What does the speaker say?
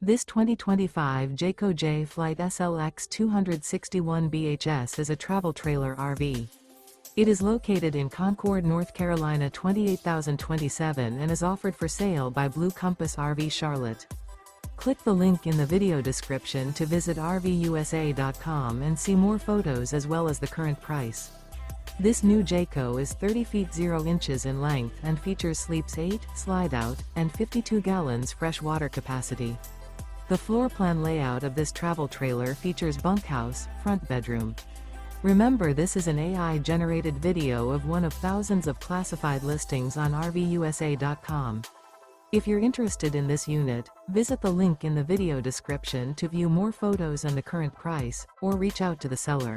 This 2025 Jayco Jay Flight SLX 261 BHS is a travel trailer RV. It is located in Concord, North Carolina 28027 and is offered for sale by Blue Compass RV Charlotte. Click the link in the video description to visit RVUSA.com and see more photos as well as the current price. This new Jayco is 30 feet 0 inches in length and features sleeps 8, slide-out, and 52 gallons fresh water capacity. The floor plan layout of this travel trailer features bunkhouse, front bedroom. Remember, this is an AI-generated video of one of thousands of classified listings on RVUSA.com. If you're interested in this unit, visit the link in the video description to view more photos and the current price, or reach out to the seller.